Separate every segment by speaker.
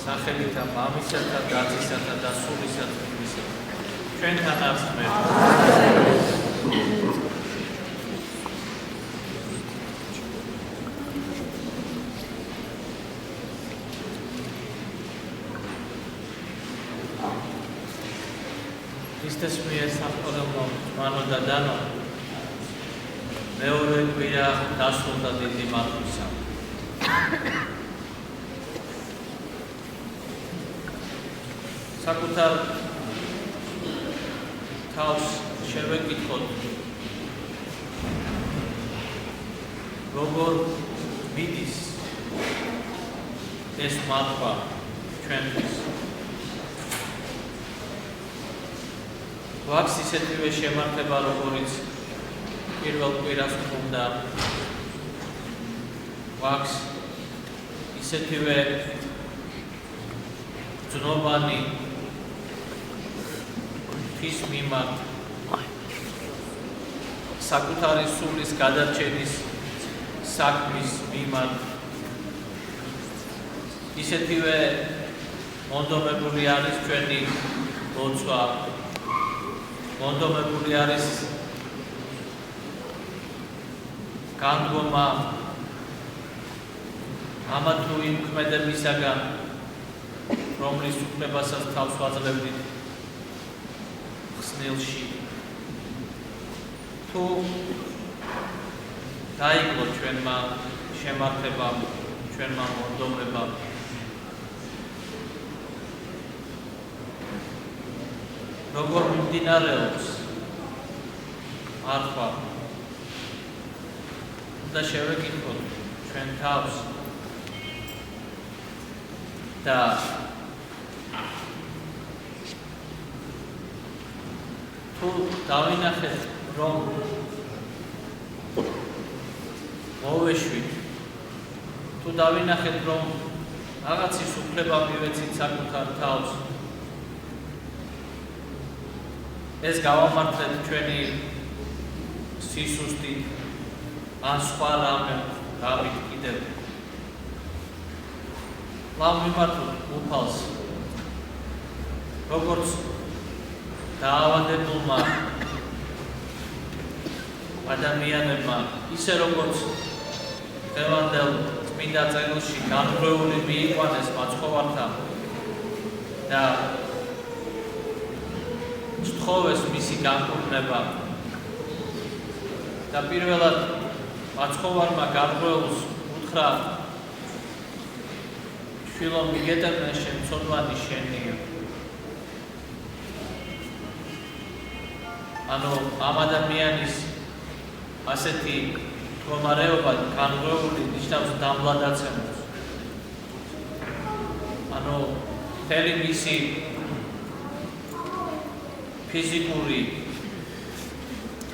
Speaker 1: სახელითა მამისათა და ძისათა და სულისა თქმისა ჩვენთან არს ღმერთი ქრისტეს მიერ სამყარო მანო და დანო მეორე კვირა დასრულდა დიდი მართვისა საკუთარ თავს შევეკითხოთ როგორ მიდის ეს მართვა ჩვენთვის ვაქვს ისეთივე შემართება როგორიც პირველ კვირას ჰქონდა ვაქვს ისეთივე ძნობანი ის მიმართ საკუთარი სულის გადარჩენის საქმის მიმართ ისეთივე მონდომებული არის ჩვენი ლოცვა მონდომებული არის განდგომა ამა თუ იმ ქმედებისაგან რომლის უფლებასაც თავს ვაძლევდით ხსნილში თუ დაიგლო ჩვენმა შემართებამ ჩვენმა მონდომებამ როგორ მიმდინარეობს მართვა და შევეკითხოთ ჩვენ თავს და თუ დავინახეთ რომ მოვეშვით თუ დავინახეთ რომ რაღაცის უფლება მივეცით საკუთარ თავს ეს გავამართლეთ ჩვენი სისუსტით ან სხვა რამე გავით კიდევ ლավ მიმართოთ უფალს როგორც დაავადებულმა ადამიანებმა ისე როგორც დღევანდელ წმინდა წერილში განრღვეული მიიყვანეს მაცხოვართან და სთხოვეს მისი განკურნება და პირველად მაცხოვარმა განრღვეულს უთხრა შვილო მიგეტევნე შენ ცოდვანი შენია ანუ ამ ადამიანის ასეთი მდგომარეობა განრღვეული ნიშნავს დამლადაცემას ანუ მთელი მისი ფიზიკური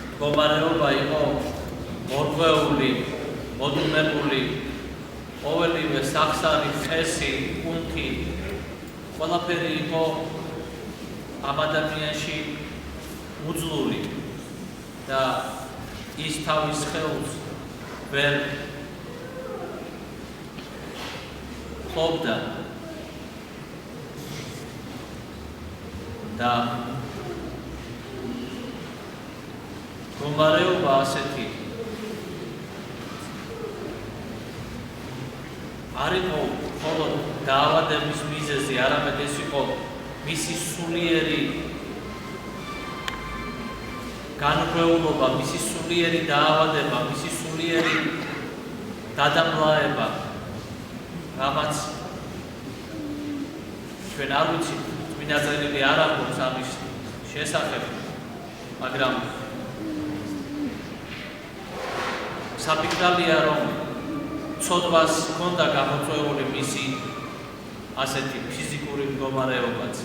Speaker 1: მდგომარეობა იყო მორღვეული, მოდუმებული, ყოველივე სახსარი, ხესი, კუნთი, ყველაფერი იყო ამ ადამიანში უძლური და ის თავის ხელს ვერ ფლობდა და მდგომარეობა ასეთი არ იყო მხოლოდ დაავადების მიზეზი, არამედ ეს იყო მისი სულიერი განრღვეულობა, მისი სულიერი დაავადება, მისი სულიერი დადამლაება, რამაც ჩვენ არ ვიცით, წმინდა წერილი არ ამბობს ამის შესახებ, მაგრამ საფიქრალია, რომ ცოდვას ჰქონდა გამოწვეული მისი ასეთი ფიზიკური მდგომარეობაც.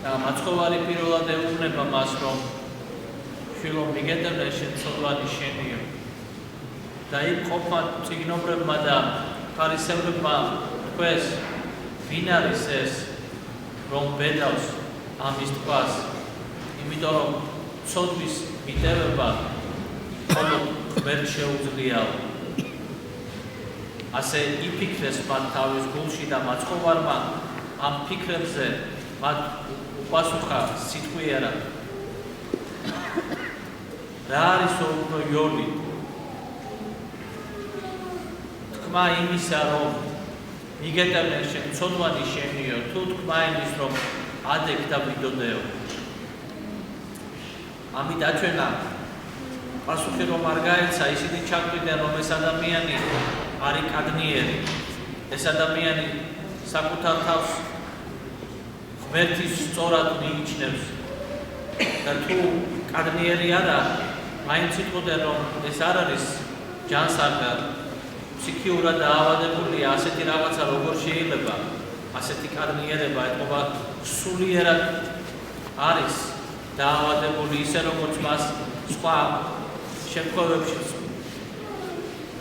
Speaker 1: და მაცხოვარი პირველად ეუბნება მას, რომ შვილო მიგეტევნე შენ ცოდვანი შენია. და იქ ყოფნა წიგნობრებმა და ფარისევრებმა თქვეს, ვინ არის ეს, რომ ბედავს ამის თქვას, იმიტომ რომ ცოდვის მიტევება მხოლოდ ღმერთს შეუძლიაო. ასე იფიქრეს მათ თავის გულში და მაცხოვარმა ამ ფიქრებზე მათ უპასუხა სიტყვიერად. რა არის უფრო იოლი? თქმა იმისა, რომ იგეტებენ შენ ცოდვანი შენიო, თუ თქმა იმის, რომ ადეკ და ვიდოდეო. ამით აჩვენა პასუხი რომ არ გაეცა, ისინი ჩაგვიდნენ, რომ ეს ადამიანი არის კადნიერი. ეს ადამიანი საკუთარ თავს ღმერთის სწორად მიიჩნევს და თუ კადნიერი არა, მაინც იტყოდნენ, რომ ეს არ არის ჯანსაღი, ფსიქიურად დაავადებულია, ასეთი რაღაცა როგორ შეიძლება, ასეთი კადნიერება ეთყობა სულიერად არის დაავადებული, ისე როგორც მას სხვა შემთხვევებში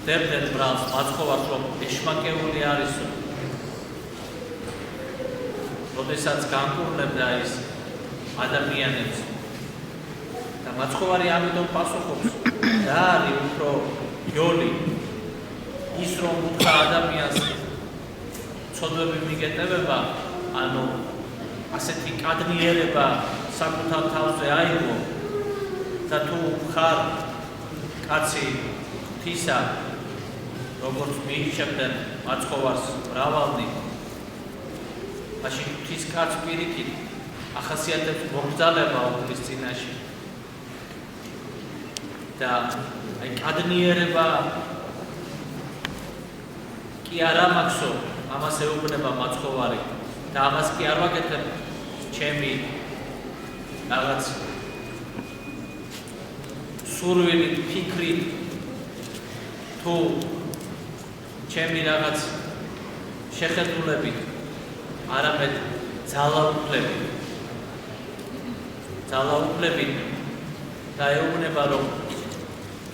Speaker 1: დებდნენ ბრალს მაცხოვარს, რომ ეშმაკეული არისო. როდესაც განკურნებდა ის ადამიანებს და მაცხოვარი ამიტომ პასუხობს, რა არის უფრო იოლი, ის რომ უთხრა ადამიანს ცოდვები მიგეტევება, ანუ ასეთი კადნიერება საკუთარ თავზე აიღო და თუ ხარ კაცი ღვთისა, როგორც მიიჩნევდნენ მაცხოვარს მრავალნი, მაშინ ღვთის კაც პირიქით ახასიათებს მოგზალება ღვთის წინაშე და აი კადნიერება კი არა მაქსო, ამას ეუბნება მაცხოვარი და ამას კი არ ვაკეთებ ჩემი რაღაც სურვილით, ფიქრით, თუ ჩემი რაღაც შეხედულებით, არამედ ძალაუფლებით და ეუბნება, რომ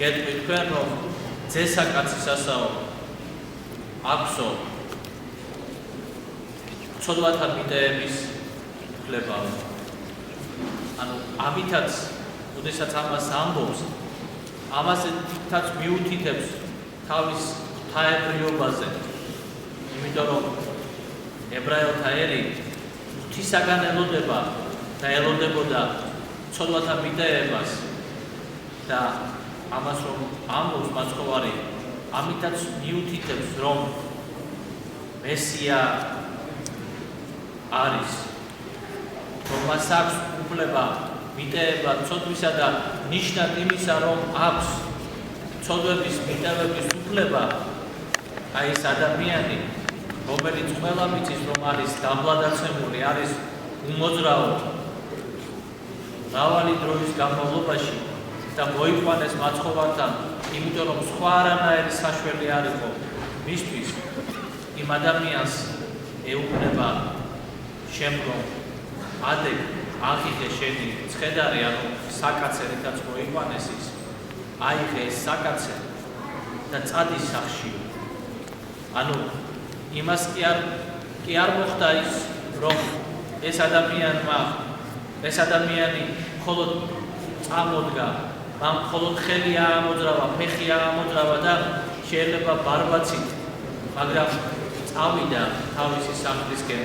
Speaker 1: გეტყვით თქვენ, რომ ძესაკაცისასაო აქვსო ცოდვათა მიტეების უფლებაა. ანუ ამითაც, როდესაც ამას ამბობს, ამასაც მიუთითებს თავის ღვთაებრიობაზე, იმიტომ რომ ებრაელთა ერი ღვთისაგან ელოდება და ელოდებოდა ცოდვათა მიტეებას და ამას რომ ამბობს მაცხოვარი, ამითაც მიუთითებს, რომ მესია არის, რომ მას აქვს უფლება მიტეება ცოდვისა და ნიშნად იმისა, რომ აქვს ცოდვების მიტევების უფლება, აი ეს ადამიანი, რომელიც ყველა მიწის რომ არის დამლადაცემული, არის უმოძრაო მრავალი დროის განმავლობაში და მოიყვანეს მაცხოვართან, იმიტომ რომ სხვა არანაირი საშველი არ იყო მისთვის, იმ ადამიანს ეუბნება შემდგომ, ადეკ აღიღე შენი ცხედარი, ანუ საკაცე, რითაც მოიყვანეს ის, აიღე ეს საკაცე და წადი სახლში. ანუ იმას კი არ მოხდა ის, რომ ეს ადამიანი მხოლოდ წამოდგა, მან მხოლოდ ხელი აამოძრავა, ფეხი აამოძრავა და შეიძლება ბარბაცით, მაგრამ წავიდა თავისი სახლისკენ.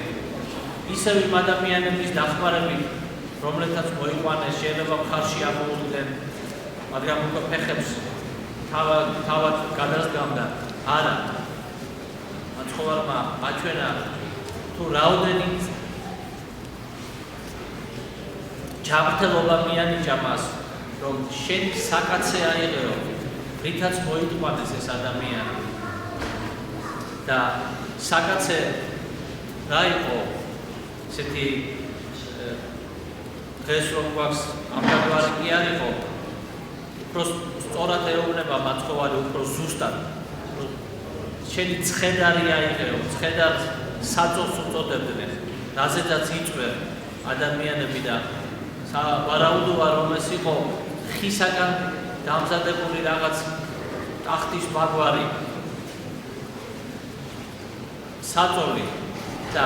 Speaker 1: ისევ იმ ადამიანების დახმარებით, რომლებთაც მოიყვანეს, შეიძლება მხარში ამოუდგნენ, მაგრამ უკვე ფეხებს თავად გადასგამდა. არა. მაცხოვარმა აჩვენა, თუ რაოდენი ჯანმრთელობა მიანიჭა მას, რომ შენ საკაცე აიღეო, რითაც მოიყვანეს ეს ადამიანი. და საკაცე რა იყო? ესეთი დღეს რომ გვაქვს ამგვარი კი არ იყო, უფრო სწორად ეუბნება მაცხოვარი, უფრო ზუსტად. შენი ცხედარი აიღეო, ცხედარს საწოლს უწოდებდნენ, რაზედაც იწვევ ადამიანები და ვარაუდოა, რომ ეს იყო ხისაგან დამზადებული რაღაც ტახტის მაგვარი საწოლი და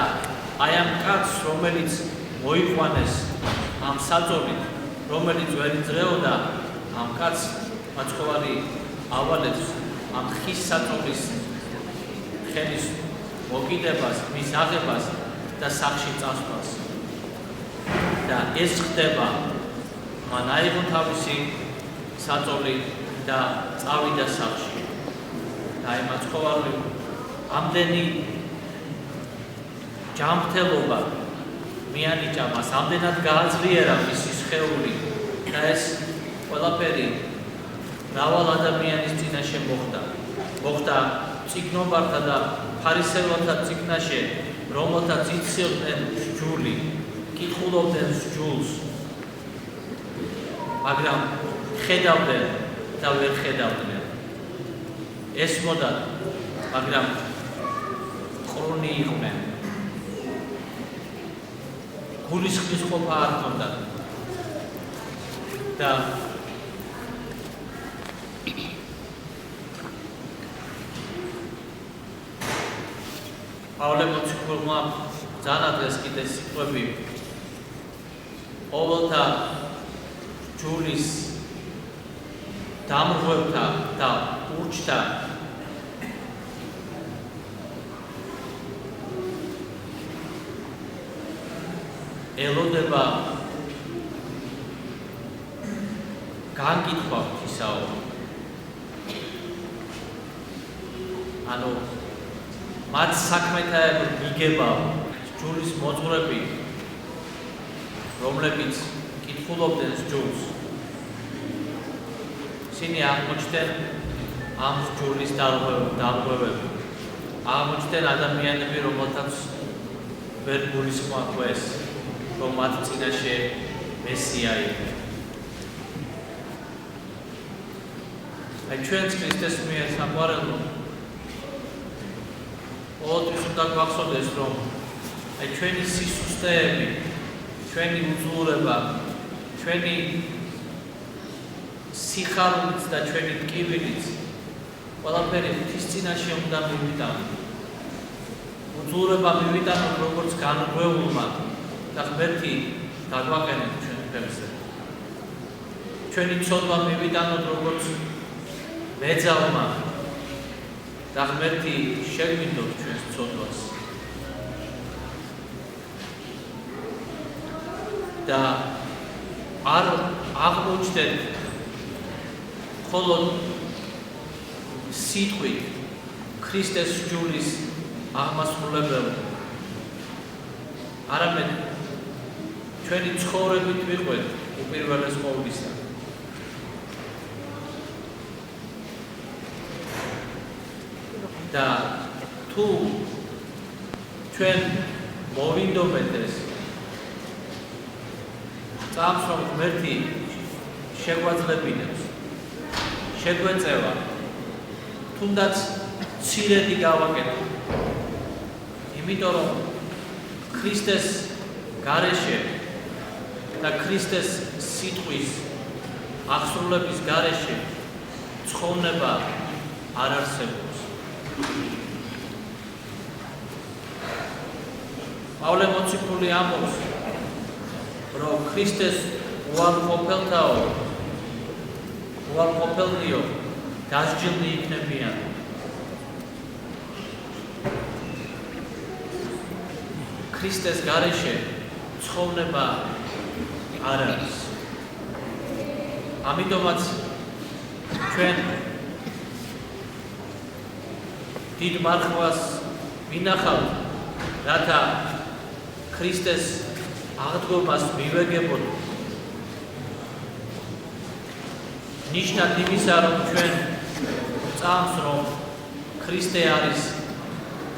Speaker 1: აი ამ კაცს, რომელიც მოიყვანეს ამ საწოლით, რომელიც ვერ იძლეოდა, ამ კაცს მაცხოვარი ავალებს ამ ხის საწოლის ხელის მოკიდებას, მის აღებას და სახში წასვლას. და ეს ხდება მან აიღო თავისი საწოლი და წავიდა სახში. და აი მაცხოვარი ამდენი ჯანმრთელობა მიანიჭა მას, ამდენად გააძლიერა მისი სხეული და ეს ყველაფერი მრავალ ადამიანის წინაშე მოხდა წიგნობართა და ფარისეველთა წიგნაში, რომელთაც იცოდნენ სჯული, კითხულობდნენ სჯულს, მაგრამ ხედავდნენ და ვერ ხედავდნენ. ესმოდათ, მაგრამ ყრუნი იყვნენ. გულისხმის ყოფა არ ჰქონდათ და პავლე მოციქულმა ძალადდეს კიდე სიტყვები ყოველთა ჯულის დამრღვევთა და ურჩთა ელოდება განგითხვა ღვთისაო. ანუ მათ საქმეთა მიგება სჯულის მოძღვრები, რომლებიც კითხულობდნენ სჯულს, ისინი აღმოჩნდნენ ამ სჯულის დამრღვევები, აღმოჩნდნენ ადამიანები, რომელთაც ვერ გულისხმოაქვეს, რომ მათ წინაშე მესია იყო. აი ჩვენს ქრისტეს მიერ საყვარელო ყოველთვის უნდა გვახსოვდეს, რომ აი ჩვენი სისუსტეები, ჩვენი უძლურება, ჩვენი სიხარულიც და ჩვენი ტკივილიც ყველაფერი ღვთის წინაშე უნდა მივიტანოთ. უძლურება მივიტანოთ როგორც განგვეულმა და ღმერთი დაგვაყენეთ ჩვენ ფერზე. ჩვენი ცოდვა მივიტანოთ როგორც მეძალმა და ღმერთი შეგვინდოთ ჩვენს ცოდვას. და არ აღმოჩნდეთ მხოლოდ სიტყვით ქრისტეს სჯულის აღმასრულებელი, არამედ ჩვენი ცხოვრებით ვიყვეთ უპირველეს ყოვლისა. და თუ ჩვენ მოვინდომეთ ეს წამს, რომ ღმერთი შეგვაძლებინებს, შეგვეწევა, თუნდაც მცირედი გავაკეთოთ, იმიტომ რომ ქრისტეს გარეშე და ქრისტეს სიტყვის აღსრულების გარეშე ცხოვრება არ არსებობს. პავლე მოციქული ამბობს, რომ ქრისტეს უარყოფელნიო დასჯილნი იქნებიან. ქრისტეს გარეშე ცხოვრება არ არის. ამიტომაც ჩვენ დიდ მარხვას მინახავთ, რათა ქრისტეს აღდგომას მივეგებოთ. ნიშნად იმისა, რომ ჩვენ წამს, რომ ქრისტე არის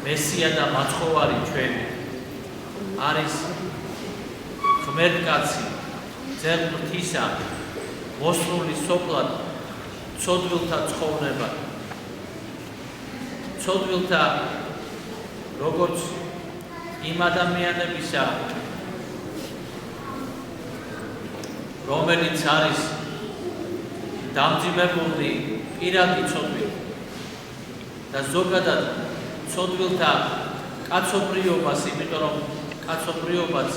Speaker 1: მესია და მაცხოვარი ჩვენი, არის ღმერთკაცი, ძელ ღვთისა, მოსრული სოფლად, ცოდვილთა ცხოვრება. ცოდვილთა როგორც იმ ადამიანებისა, რომელიც არის დამძიმებული პირადი ცოდვით და ზოგადად ცოდვილთა კაცობრიობას, იმიტომ რომ კაცობრიობაც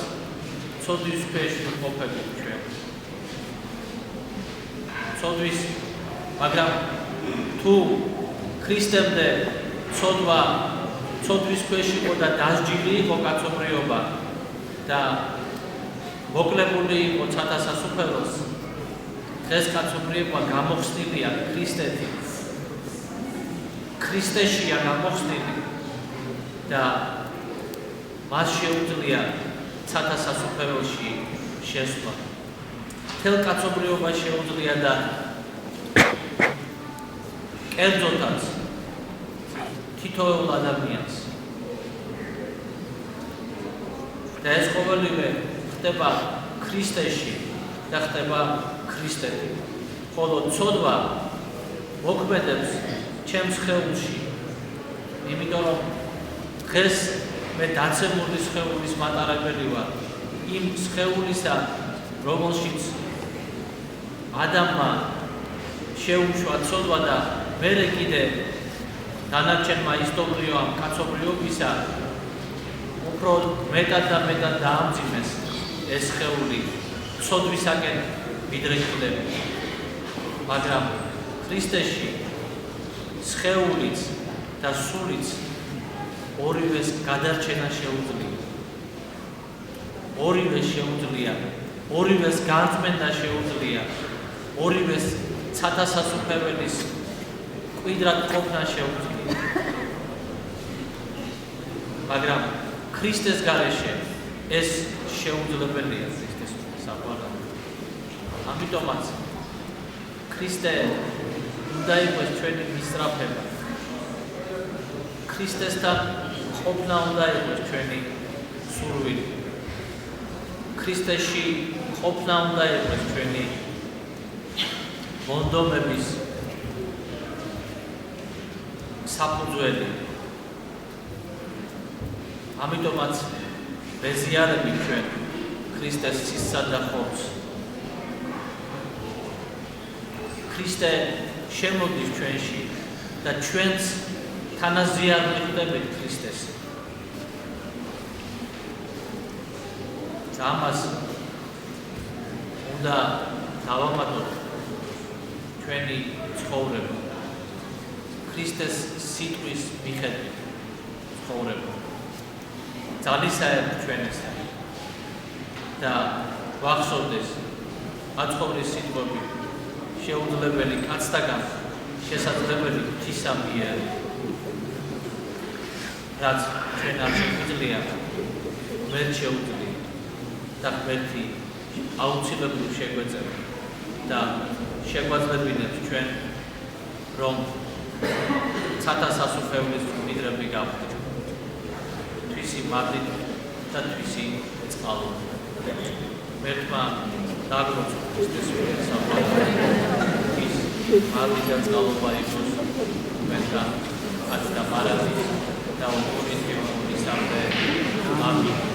Speaker 1: ცოდვის ქვეშ ყოფებით ჩვენ. ცოდვის, მაგრამ თუ ქრისტემდე ცოდვა ცოდვის ქვეშ იყო და დასჯილი იყო კაცობრიობა და მოკლებული იყო ცათა სასუფეველს, დღეს კაცობრიობა გამოხსნილია ქრისტეთით. ქრისტეშია გამოხსნილი და მას შეუძლია ცათა სასუფეველში შესვლა. მთელ კაცობრიობას შეუძლია და კერძოდაც თითოეულ ადამიანს. და ეს ყოველივე ხდება ქრისტეში და ხდება ქრისტეთი. ხოლო ცოდვა მოქმედებს ჩემს სხეულში. იმიტომ რომ დღეს მე დაცემული სხეულის მატარებელი ვარ. იმ სხეულისა, რომელშიც ადამიანმა შეუშვა ცოდვა და მერე კიდე დანარჩენმა ისტორიო ამ კაცობრიობისა უფრო მეტად და მეტად დაამძიმეს ეს სხეული ცოდვისაკენ მიდრეკილებით. მაგრამ ქრისტეში სხეულიც და სულიც ორივეს გადარჩენა შეუძლია. ორივეს შეუძლია, ორივეს განწმენდა შეუძლია, ორივეს ცათა სასუფეველის კვიდრად ყოფნა შეუძლია. მაგრამ ქრისტეს გარეშე ეს შეუძლებელია ქრისტეს საყვარელი. ამიტომაც ქრისტე უნდა იყოს ჩვენი მისწრაფება. ქრისტესთან ყოფნა უნდა იყოს ჩვენი სურვილი. ქრისტეში ყოფნა უნდა იყოს ჩვენი მონდომების საფუძველი. ამიტომაც ვეზიარებით ჩვენ ქრისტეს სისხლსა და ხორცს. ქრისტე შემოდის ჩვენში და ჩვენც თანაზიარ მივხვდებით ქრისტეს. ამას უნდა დავამატოთ ჩვენი ცხოვრება. ქრისტეს სიტყვის მიხედვით ცხოვრება. ძალისაა ჩვენესთან და ვახსოვდეს აცხოვრის სიტყვები შეუძლებელი კაცთაგან შესაძლებელი ღვთისამია, რაც ჩვენ არ შეგვიძლია, ღმერთ შეუძლია და ღმერთი აუცილებლად შეგვეწევა და შეგვაძლებინებს ჩვენ რომ ცათა სასუფეველის მიდრები გავხდით. თვისი მადლით და თვისი წყალობით. ღმერთმა დაგროწო ქრისტეს საყვარელი. მადლით და წყალობა იყოს თქვენთან, აქ და მარადის და ოქროს მისამდე. ამინ.